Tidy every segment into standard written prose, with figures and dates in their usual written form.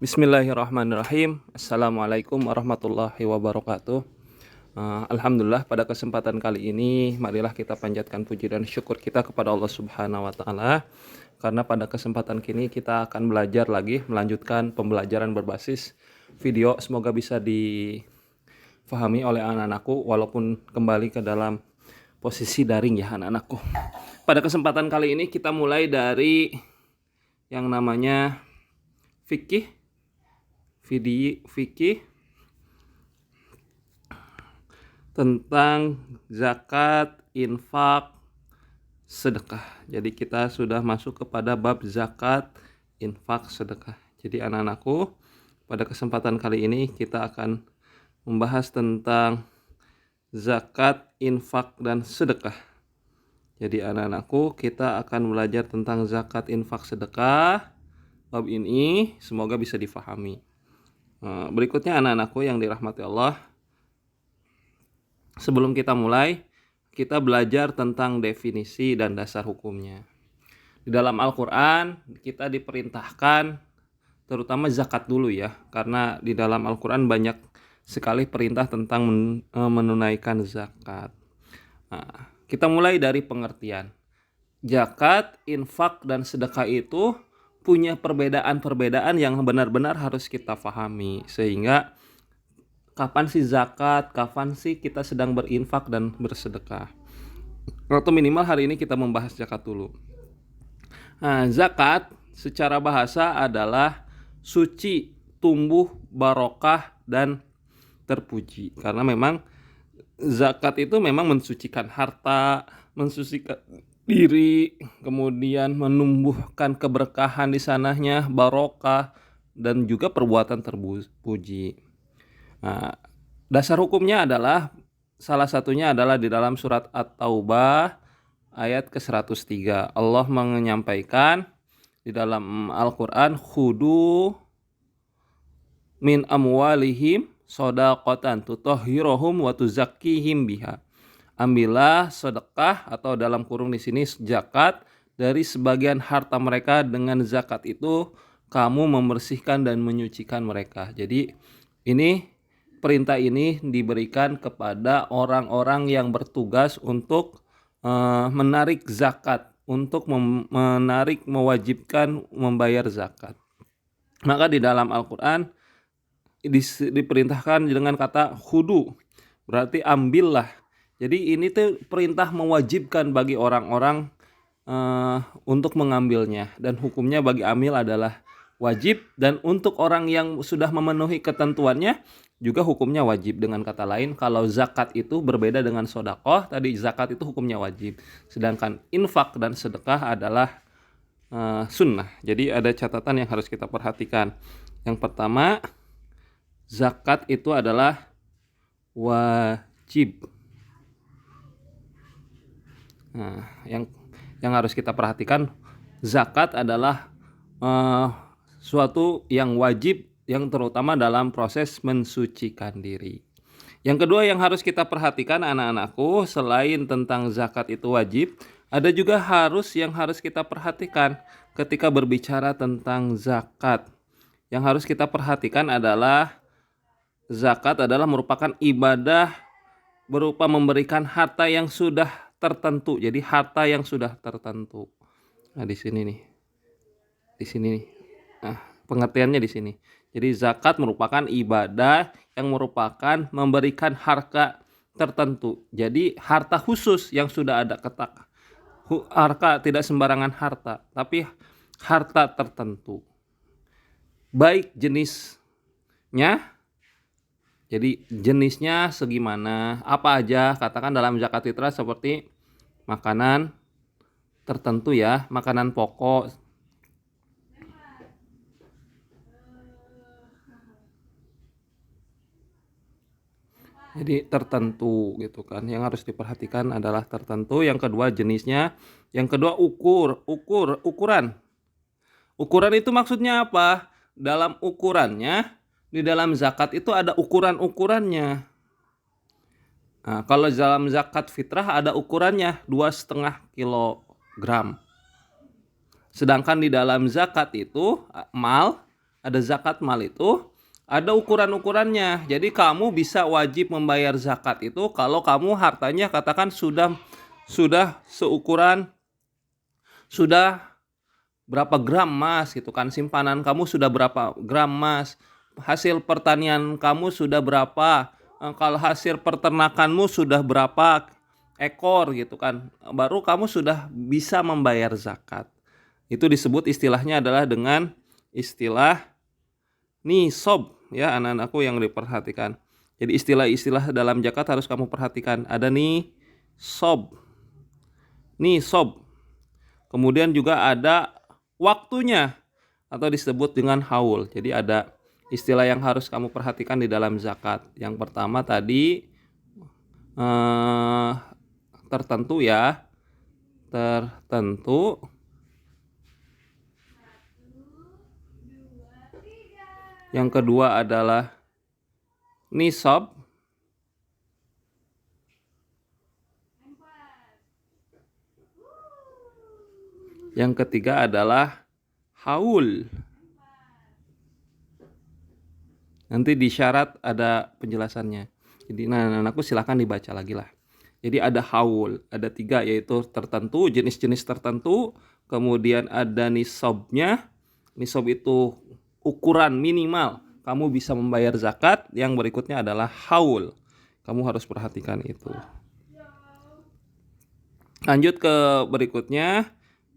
Bismillahirrahmanirrahim. Assalamualaikum warahmatullahi wabarakatuh. Alhamdulillah, pada kesempatan kali ini marilah kita panjatkan puji dan syukur kita kepada Allah Subhanahu wa taala, karena pada kesempatan kini kita akan belajar lagi, melanjutkan pembelajaran berbasis video. Semoga bisa difahami oleh anak-anakku walaupun kembali ke dalam posisi daring ya anak-anakku. Pada kesempatan kali ini kita mulai dari yang namanya fikih tentang zakat, infak, sedekah. Jadi kita sudah masuk kepada bab zakat, infak, sedekah. Jadi anak-anakku, pada kesempatan kali ini kita akan membahas tentang zakat, infak, dan sedekah. Jadi anak-anakku, kita akan belajar tentang zakat, infak, sedekah. Bab ini semoga bisa difahami. Berikutnya anak-anakku yang dirahmati Allah, sebelum kita mulai, kita belajar tentang definisi dan dasar hukumnya. Di dalam Al-Quran kita diperintahkan terutama zakat dulu ya, karena di dalam Al-Quran banyak sekali perintah tentang menunaikan zakat. Kita mulai dari pengertian. Zakat, infak, dan sedekah itu punya perbedaan-perbedaan yang benar-benar harus kita pahami, sehingga kapan sih zakat, kapan sih kita sedang berinfak dan bersedekah. Atau minimal hari ini kita membahas zakat dulu. Zakat secara bahasa adalah suci, tumbuh, barokah, dan terpuji. Karena memang zakat itu memang mensucikan harta, mensucikan diri, kemudian menumbuhkan keberkahan di sananya, barokah, dan juga perbuatan terpuji. Dasar hukumnya adalah, salah satunya adalah di dalam surat At-Taubah ayat ke-103. Allah menyampaikan di dalam Al-Quran, khudu min amwalihim shadaqatan tutahhiruhum wa tuzakkihim biha. Ambillah sedekah, atau dalam kurung di sini zakat, dari sebagian harta mereka, dengan zakat itu kamu membersihkan dan menyucikan mereka. Jadi perintah ini diberikan kepada orang-orang yang bertugas untuk menarik zakat, untuk mewajibkan membayar zakat. Maka di dalam Al-Quran diperintahkan dengan kata khudu, berarti ambillah. Jadi ini tuh perintah mewajibkan bagi orang-orang untuk mengambilnya, dan hukumnya bagi amil adalah wajib, dan untuk orang yang sudah memenuhi ketentuannya juga hukumnya wajib. Dengan kata lain, kalau zakat itu berbeda dengan sedekah, tadi zakat itu hukumnya wajib, sedangkan infak dan sedekah adalah sunnah. Jadi ada catatan yang harus kita perhatikan. Yang pertama, zakat itu adalah wajib. Yang harus kita perhatikan, zakat adalah suatu yang wajib, yang terutama dalam proses mensucikan diri. Yang kedua yang harus kita perhatikan anak-anakku, selain tentang zakat itu wajib, ada juga yang harus kita perhatikan ketika berbicara tentang zakat. Yang harus kita perhatikan adalah zakat adalah merupakan ibadah berupa memberikan harta yang sudah tertentu. Jadi harta yang sudah tertentu. Di sini nih. Pengertiannya di sini. Jadi zakat merupakan ibadah yang merupakan memberikan harta tertentu. Jadi harta khusus yang sudah ada ketak. Harta tidak sembarangan harta, tapi harta tertentu. Baik jenisnya. Jadi jenisnya segimana, apa aja, katakan dalam zakat fitrah seperti makanan tertentu ya, makanan pokok. Jadi tertentu gitu kan. Yang harus diperhatikan adalah tertentu. Yang kedua jenisnya, yang kedua ukuran. Ukuran itu maksudnya apa? Dalam ukurannya, di dalam zakat itu ada ukuran-ukurannya. Kalau dalam zakat fitrah ada ukurannya 2,5 kilogram. Sedangkan di dalam zakat itu mal ada zakat mal itu ada ukuran-ukurannya. Jadi kamu bisa wajib membayar zakat itu kalau kamu hartanya katakan sudah seukuran, sudah berapa gram emas gitu kan, simpanan kamu sudah berapa gram emas, hasil pertanian kamu sudah berapa, kalau hasil peternakanmu sudah berapa ekor gitu kan, baru kamu sudah bisa membayar zakat. Itu disebut istilahnya adalah dengan istilah nisab ya anak-anakku yang diperhatikan. Jadi istilah-istilah dalam zakat harus kamu perhatikan. Ada nisab. Nisab. Kemudian juga ada waktunya atau disebut dengan haul. Jadi ada istilah yang harus kamu perhatikan di dalam zakat. Yang pertama tadi tertentu ya. Tertentu. Yang kedua adalah nisab. Yang ketiga adalah haul. Nanti di syarat ada penjelasannya. Jadi anak-anakku silahkan dibaca lagi lah. Jadi ada haul, ada 3 yaitu tertentu, jenis-jenis tertentu. Kemudian ada nisabnya. Nisab itu ukuran minimal kamu bisa membayar zakat. Yang berikutnya adalah haul. Kamu harus perhatikan itu. Lanjut ke berikutnya.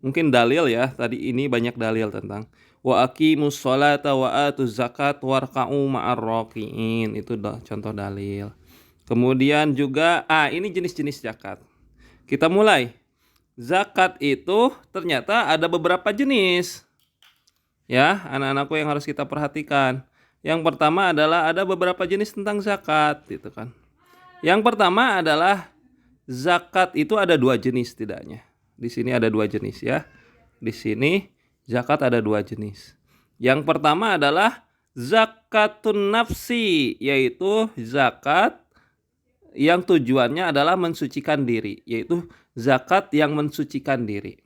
Mungkin dalil ya, tadi ini banyak dalil tentang wa aqimus sholata wa atuz zakat warka'u ma'ar raki'in. Itu contoh dalil. Kemudian juga ini jenis-jenis zakat. Kita mulai. Zakat itu ternyata ada beberapa jenis. Ya, anak-anakku yang harus kita perhatikan. Yang pertama adalah ada beberapa jenis tentang zakat gitu kan. Yang pertama adalah zakat itu ada 2 jenis setidaknya. Di sini ada 2 jenis ya. Di sini zakat ada 2 jenis. Yang pertama adalah zakatun nafsi, yaitu zakat yang tujuannya adalah mensucikan diri, yaitu zakat yang mensucikan diri.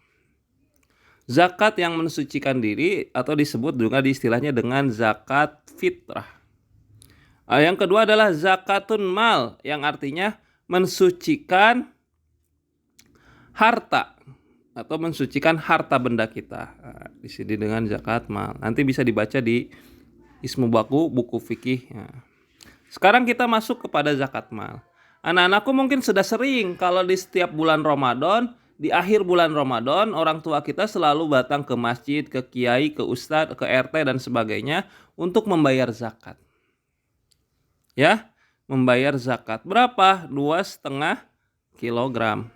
Zakat yang mensucikan diri atau disebut juga di istilahnya dengan zakat fitrah. Yang kedua adalah zakatun mal, yang artinya mensucikan harta atau mensucikan harta benda kita. Di sini dengan zakat mal. Nanti bisa dibaca di Ismu Baku, buku fikih. Sekarang kita masuk kepada zakat mal. Anak-anakku mungkin sudah sering kalau di setiap bulan Ramadan, di akhir bulan Ramadan, orang tua kita selalu datang ke masjid, ke kiai, ke ustadz, ke RT dan sebagainya untuk membayar zakat. Ya, membayar zakat. Berapa? 2,5 kilogram.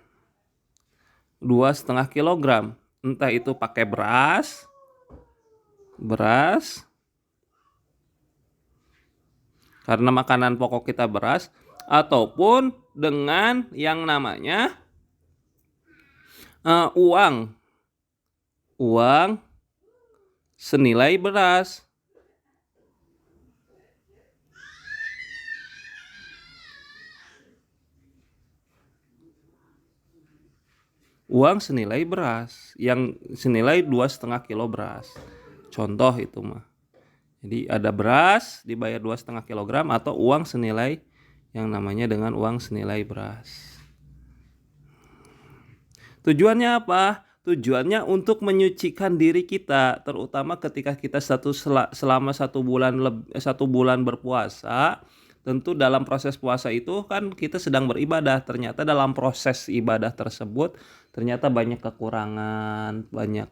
2,5 kilogram. Entah itu pakai beras, karena makanan pokok kita beras, ataupun dengan yang namanya uang senilai beras. Uang senilai beras, yang senilai 2,5 kilo beras. Contoh itu mah. Jadi ada beras dibayar 2,5 kilogram atau uang senilai yang namanya dengan uang senilai beras. Tujuannya apa? Tujuannya untuk menyucikan diri kita, terutama ketika kita selama 1 bulan berpuasa. Tentu dalam proses puasa itu kan kita sedang beribadah. Ternyata dalam proses ibadah tersebut ternyata banyak kekurangan, banyak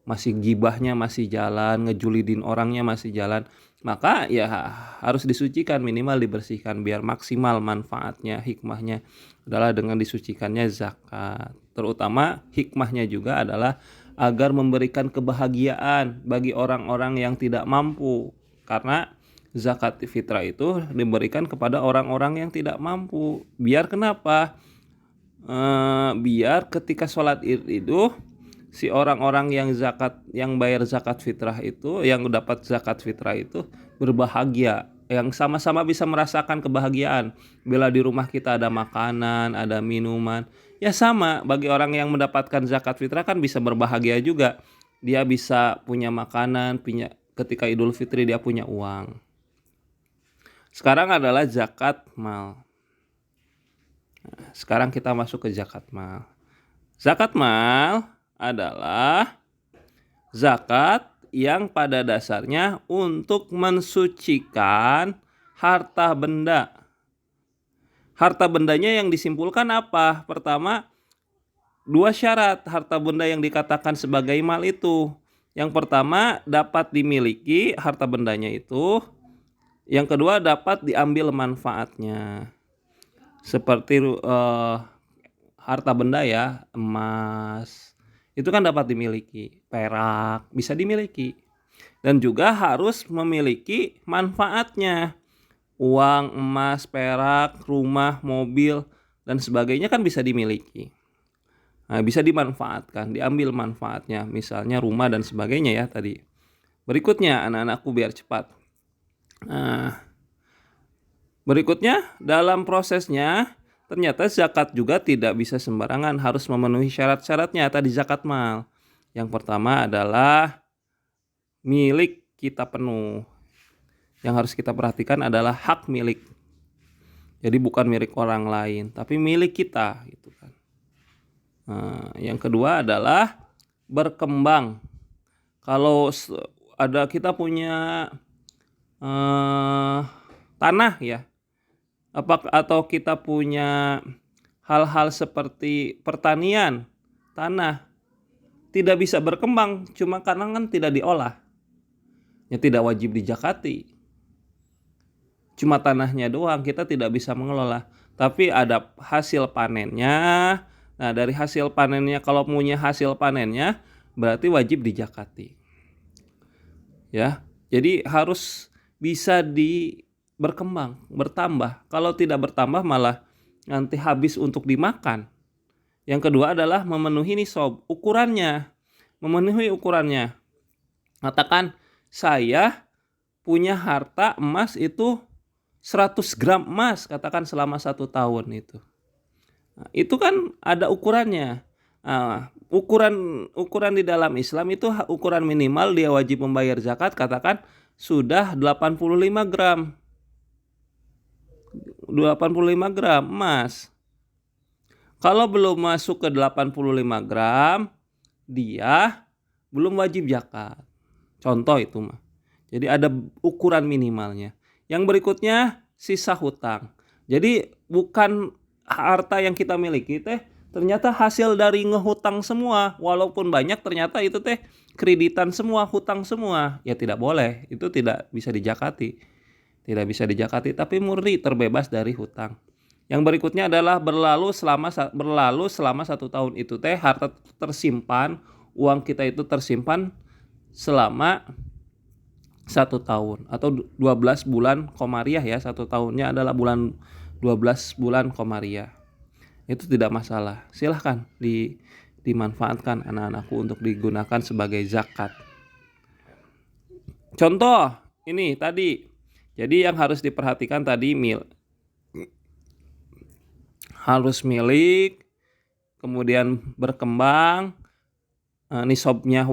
masih gibahnya masih jalan, ngejulidin orangnya masih jalan. Maka ya harus disucikan, minimal dibersihkan biar maksimal manfaatnya. Hikmahnya adalah dengan disucikannya zakat. Terutama hikmahnya juga adalah agar memberikan kebahagiaan bagi orang-orang yang tidak mampu. Karena zakat fitrah itu diberikan kepada orang-orang yang tidak mampu. Biar kenapa? Biar ketika sholat id itu si orang-orang yang bayar zakat fitrah itu, yang dapat zakat fitrah itu berbahagia, yang sama-sama bisa merasakan kebahagiaan. Bila di rumah kita ada makanan, ada minuman, ya sama bagi orang yang mendapatkan zakat fitrah kan bisa berbahagia juga. Dia bisa punya makanan, ketika Idul Fitri dia punya uang. Sekarang adalah zakat mal. Sekarang kita masuk ke zakat mal. Zakat mal adalah zakat yang pada dasarnya untuk mensucikan harta benda. Harta bendanya yang disimpulkan apa? Pertama, 2 syarat harta benda yang dikatakan sebagai mal itu. Yang pertama, dapat dimiliki harta bendanya itu. Yang kedua, dapat diambil manfaatnya. Seperti harta benda ya, emas. Itu kan dapat dimiliki, perak bisa dimiliki. Dan juga harus memiliki manfaatnya. Uang, emas, perak, rumah, mobil, dan sebagainya kan bisa dimiliki. Nah, bisa dimanfaatkan, diambil manfaatnya. Misalnya rumah dan sebagainya ya tadi. Berikutnya, anak-anakku biar cepat. Nah, berikutnya dalam prosesnya ternyata zakat juga tidak bisa sembarangan, harus memenuhi syarat-syaratnya tadi zakat mal. Yang pertama adalah milik kita penuh. Yang harus kita perhatikan adalah hak milik. Jadi bukan milik orang lain, tapi milik kita gitu kan. Nah, yang kedua adalah berkembang. Kalau ada kita punya tanah ya, atau kita punya hal-hal seperti pertanian, tanah tidak bisa berkembang cuma karena kan tidak diolah. Ya tidak wajib dijakati. Cuma tanahnya doang, kita tidak bisa mengelola. Tapi ada hasil panennya. Nah, dari hasil panennya, kalau punya hasil panennya, berarti wajib dijakati. Ya, jadi harus bisa berkembang, bertambah. Kalau tidak bertambah malah nanti habis untuk dimakan. Yang kedua adalah memenuhi nisab, ukurannya. Memenuhi ukurannya. Katakan saya punya harta emas itu 100 gram emas, katakan selama 1 tahun itu. Nah, itu kan ada ukurannya. Nah, ukuran di dalam Islam itu ukuran minimal dia wajib membayar zakat, katakan sudah 85 gram. 85 gram emas. Kalau belum masuk ke 85 gram, dia belum wajib zakat. Contoh itu mah. Jadi ada ukuran minimalnya. Yang berikutnya sisa hutang. Jadi bukan harta yang kita miliki ternyata hasil dari ngehutang semua. Walaupun banyak ternyata itu kreditan semua, hutang semua. Ya tidak boleh, itu tidak bisa dijakati. Tidak bisa dijakati, tapi murni terbebas dari hutang. Yang berikutnya adalah berlalu selama 1 tahun itu harta tersimpan, uang kita itu tersimpan selama 1 tahun atau 12 bulan komariah ya. 1 tahunnya adalah 12 bulan komariah. Itu tidak masalah. Silahkan dimanfaatkan anak-anakku untuk digunakan sebagai zakat. Contoh ini tadi. Jadi yang harus diperhatikan tadi harus milik, kemudian berkembang, nisabnya,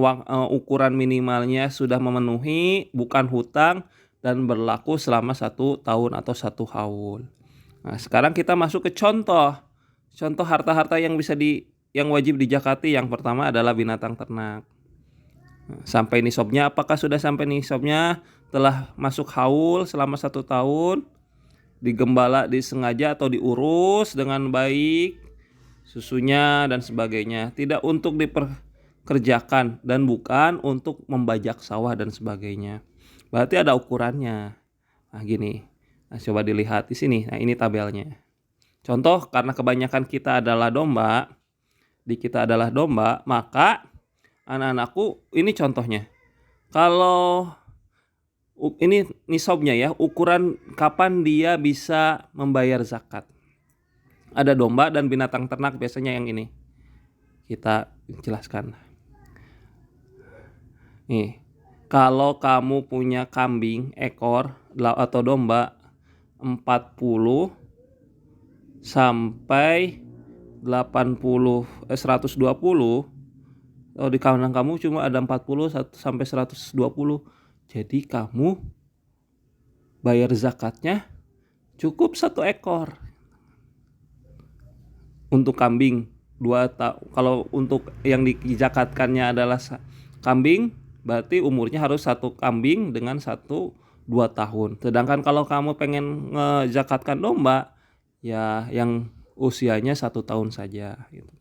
ukuran minimalnya sudah memenuhi, bukan hutang, dan berlaku selama 1 tahun atau 1 haul. Nah, sekarang kita masuk ke contoh harta-harta yang yang wajib dijakati. Yang pertama adalah binatang ternak. Sampai nisabnya, apakah sudah sampai nisabnya? Telah masuk haul selama 1 tahun, digembala, disengaja atau diurus dengan baik, susunya dan sebagainya. Tidak untuk dikerjakan dan bukan untuk membajak sawah dan sebagainya. Berarti ada ukurannya. Nah gini, coba dilihat di sini. Nah ini tabelnya. Contoh, karena kebanyakan kita adalah domba, maka anak-anakku ini contohnya. Kalau ini nisabnya ya, ukuran kapan dia bisa membayar zakat. Ada domba dan binatang ternak, biasanya yang ini kita jelaskan. Nih, kalau kamu punya kambing ekor atau domba 40 sampai 120, kalau di kandang kamu cuma ada 40 sampai 120, Jadi kamu bayar zakatnya cukup 1 ekor untuk kambing. Kalau untuk yang dizakatkannya adalah kambing, berarti umurnya harus 1 kambing dengan 2 tahun. Sedangkan kalau kamu pengen ngezakatkan domba, ya yang usianya 1 tahun saja gitu.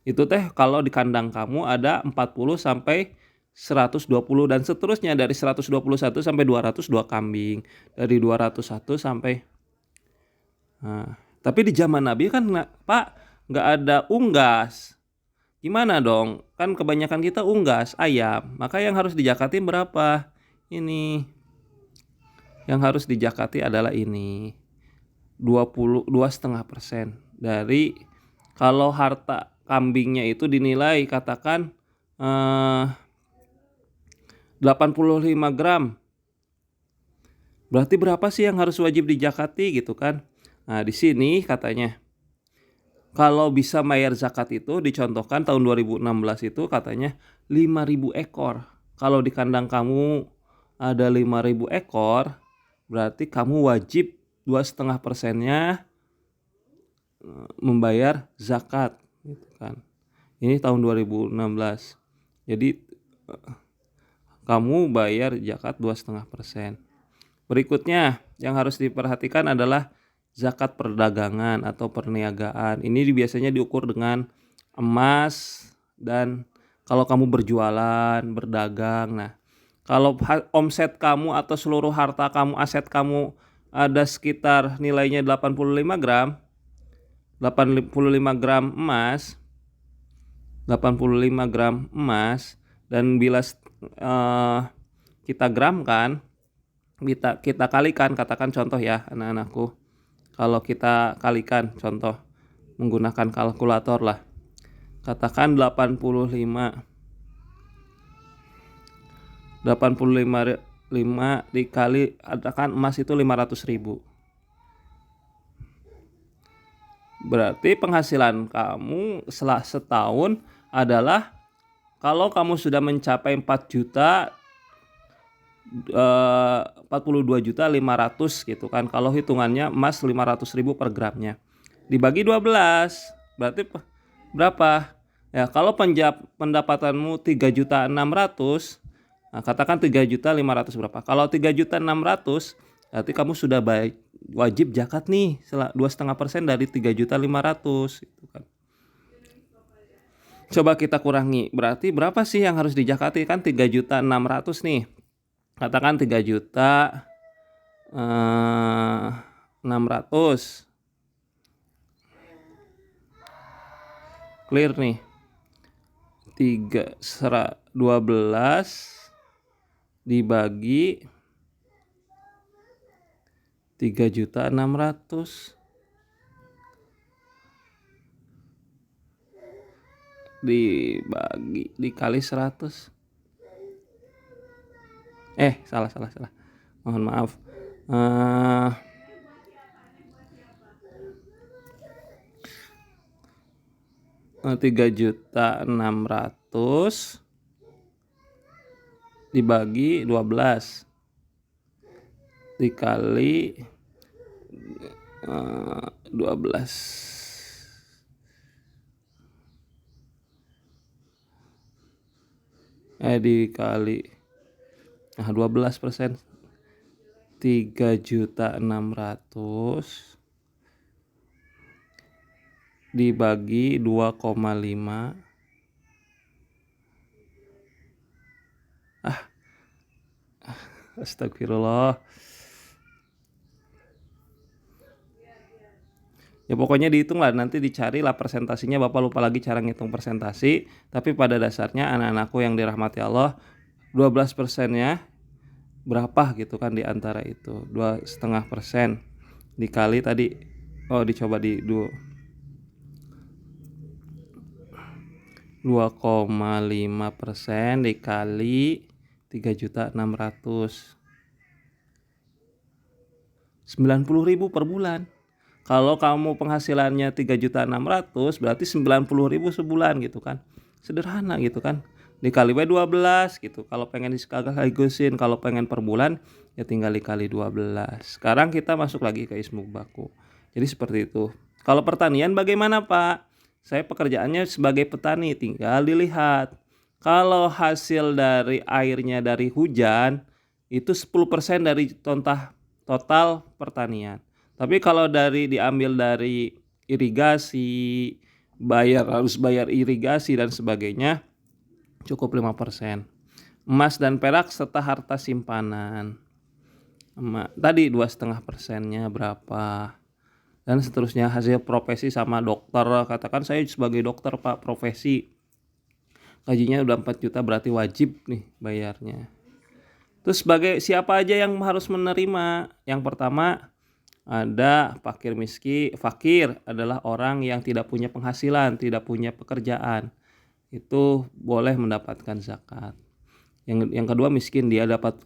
Itu teh kalau di kandang kamu ada 40 sampai 120 dan seterusnya, dari 121 sampai 202 kambing, dari 201 sampai tapi di zaman Nabi kan Pak nggak ada unggas. Gimana dong? Kan kebanyakan kita unggas ayam. Maka yang harus dijakatin berapa? Ini. Yang harus dijakati adalah ini. 2,5% dari, kalau harta kambingnya itu dinilai katakan 85 gram. Berarti berapa sih yang harus wajib dijakati gitu kan? Nah, di sini katanya kalau bisa bayar zakat itu dicontohkan tahun 2016 itu katanya 5.000 ekor. Kalau di kandang kamu ada 5.000 ekor, berarti kamu wajib 2,5%-nya membayar zakat gitu kan. Ini tahun 2016. Jadi kamu bayar zakat 2,5%. Berikutnya yang harus diperhatikan adalah zakat perdagangan atau perniagaan. Ini biasanya diukur dengan emas, dan kalau kamu berjualan, berdagang. Nah, kalau omset kamu atau seluruh harta kamu, aset kamu ada sekitar nilainya 85 gram, 85 gram emas, 85 gram emas, dan bila kita gramkan, kita kalikan, katakan contoh ya anak-anakku, kalau kita kalikan contoh menggunakan kalkulator lah, katakan 85 dikali, katakan emas itu 500.000, berarti penghasilan kamu setelah setahun adalah, kalau kamu sudah mencapai 42.500.000 gitu kan, kalau hitungannya emas 500.000 per gramnya, dibagi 12 berarti berapa ya? Kalau pendapatanmu 3.600.000, nah katakan 3.500.000 berapa, kalau 3.600.000 berarti kamu sudah wajib zakat nih 2,5% dari 3.500.000 gitu kan. Coba kita kurangi, berarti berapa sih yang harus dijakati? Kan 3.600.000 nih, katakan 3.600.000 clear nih, 12 dibagi 3.600.000 dikali 100. Salah. Mohon maaf. 3.600.000 dibagi 12 dikali 12. Dikali 12%, 3.600.000 dibagi 2,5. Astagfirullah. Ya pokoknya dihitung lah, nanti dicari lah persentasinya. Bapak lupa lagi cara ngitung persentasi, tapi pada dasarnya anak-anakku yang dirahmati Allah, 12%-nya berapa gitu kan di antara itu. 2,5% dikali tadi, dicoba di 2,5% dikali 3.600.000, 90.000 per bulan. Kalau kamu penghasilannya 3.600.000 berarti 90.000 sebulan gitu kan. Sederhana gitu kan. dikali 12 gitu. Kalau pengen disekaligusin, kalau pengen per bulan ya tinggal dikali 12. Sekarang kita masuk lagi ke ismuk baku. Jadi seperti itu. Kalau pertanian bagaimana Pak? Saya pekerjaannya sebagai petani, tinggal dilihat. Kalau hasil dari airnya dari hujan itu 10% dari total pertanian. Tapi kalau diambil dari irigasi, harus bayar irigasi dan sebagainya, cukup 5%. Emas dan perak serta harta simpanan. Tadi 2,5%-nya berapa? Dan seterusnya. Hasil profesi sama dokter. Katakan saya sebagai dokter Pak, profesi. Gajinya udah 4 juta berarti wajib nih bayarnya. Terus sebagai siapa aja yang harus menerima? Yang pertama ada fakir miskin. Fakir adalah orang yang tidak punya penghasilan, tidak punya pekerjaan. Itu boleh mendapatkan zakat. Yang kedua miskin, dia dapat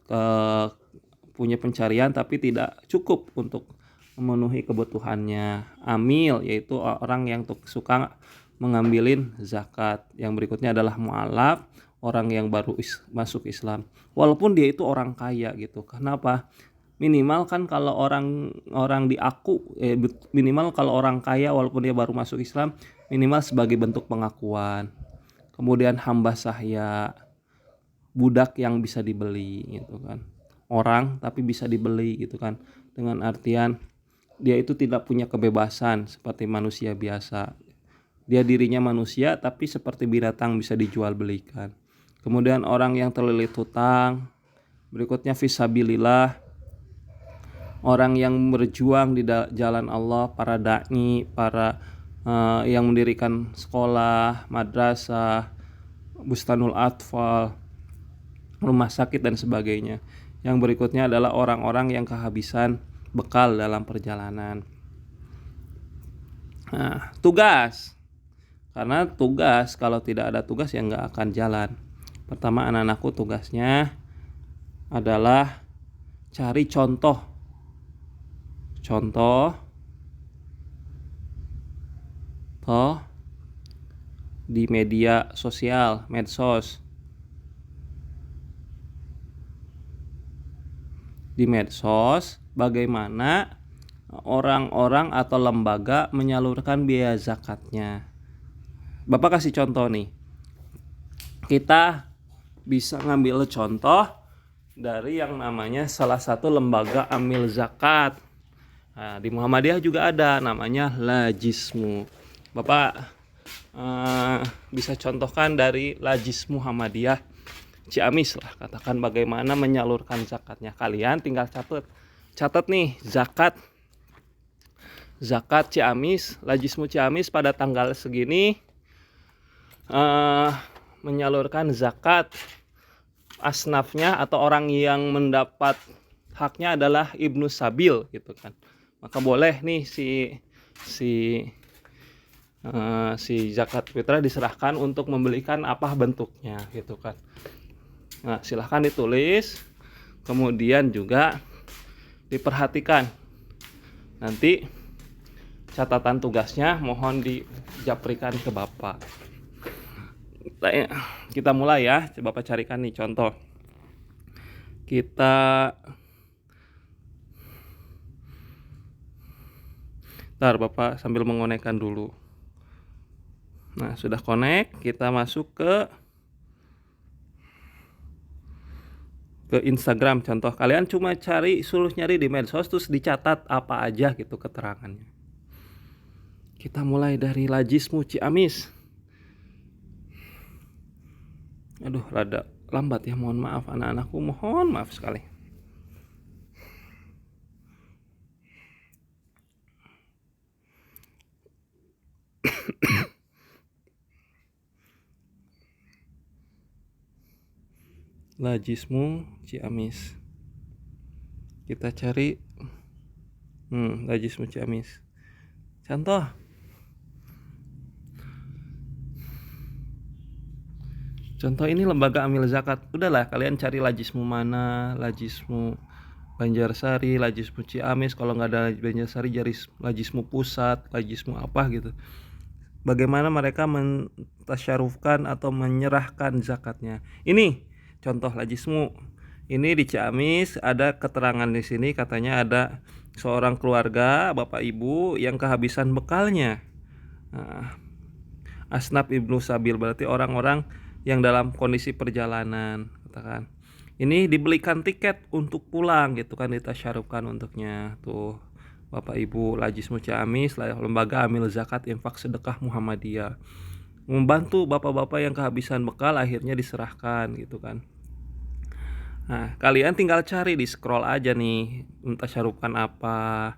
punya pencarian tapi tidak cukup untuk memenuhi kebutuhannya. Amil yaitu orang yang suka mengambilin zakat. Yang berikutnya adalah mu'alaf, orang yang baru masuk Islam. Walaupun dia itu orang kaya gitu. Kenapa? Minimal kan kalau orang minimal kalau orang kaya walaupun dia baru masuk Islam, minimal sebagai bentuk pengakuan. Kemudian hamba sahya, budak yang bisa dibeli gitu kan. Orang tapi bisa dibeli gitu kan. Dengan artian dia itu tidak punya kebebasan seperti manusia biasa. Dia dirinya manusia tapi seperti binatang bisa dijual belikan. Kemudian orang yang terlilit hutang. Berikutnya fisabilillah, orang yang berjuang di jalan Allah, para da'i, para yang mendirikan sekolah, madrasah, bustanul atfal, rumah sakit dan sebagainya. Yang berikutnya adalah orang-orang yang kehabisan bekal dalam perjalanan. Nah, tugas. Karena tugas, kalau tidak ada tugas ya nggak akan jalan. Pertama, anak-anakku tugasnya adalah cari contoh di media sosial, medsos. Di medsos bagaimana orang-orang atau lembaga menyalurkan biaya zakatnya. Bapak kasih contoh nih. Kita bisa ngambil contoh dari yang namanya salah satu lembaga amil zakat. Nah, di Muhammadiyah juga ada namanya Lajismu. Bapak bisa contohkan dari Lajismu Muhammadiyah Ciamis lah, katakan bagaimana menyalurkan zakatnya. Kalian tinggal catat nih, zakat Ciamis, Lajismu Ciamis pada tanggal segini menyalurkan zakat. Asnafnya atau orang yang mendapat haknya adalah Ibnu Sabil gitu kan. Maka boleh nih si zakat fitrah diserahkan untuk membelikan apa bentuknya gitu kan. Nah, silahkan ditulis, kemudian juga diperhatikan. Nanti catatan tugasnya mohon dijaprikan ke Bapak. Kita mulai ya, coba Bapak carikan nih contoh. Ntar Bapak sambil mengonekkan dulu. Nah, sudah connect, kita masuk ke Instagram. Contoh, kalian cuma suruh nyari di medsos terus dicatat apa aja gitu keterangannya. Kita mulai dari Lajismu Ciamis. Aduh, rada lambat ya, mohon maaf anak-anakku, mohon maaf sekali. Lajismu Ciamis. Kita cari Lajismu Ciamis. Contoh. Contoh ini lembaga amil zakat. Udahlah, kalian cari Lajismu mana, Lajismu Banjarsari, Lajismu Ciamis. Kalau nggak ada Banjarsari, cari Lajismu Pusat, Lajismu apa gitu. bagaimana mereka mentasyarufkan atau menyerahkan zakatnya. Ini contoh Lajismu. Ini di Ciamis ada keterangan di sini, katanya ada seorang keluarga bapak ibu yang kehabisan bekalnya. Nah, Asnaf Ibnu Sabil berarti orang-orang yang dalam kondisi perjalanan, katakan. Ini dibelikan tiket untuk pulang gitu kan, ditasyarufkan untuknya. Tuh, Bapak Ibu Lajismu Ciamis, Lembaga Amil Zakat Infak Sedekah Muhammadiyah. Membantu bapak-bapak yang kehabisan bekal, akhirnya diserahkan gitu kan. Nah, kalian tinggal cari, di scroll aja nih, tasyarufkan apa,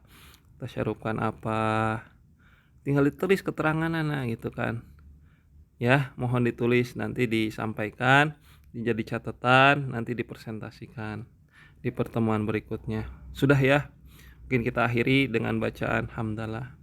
tasyarufkan apa. Tinggal ditulis keterangannya nah gitu kan. Ya, mohon ditulis, nanti disampaikan, jadi catatan, nanti dipresentasikan di pertemuan berikutnya. Sudah ya, mungkin kita akhiri dengan bacaan hamdalah.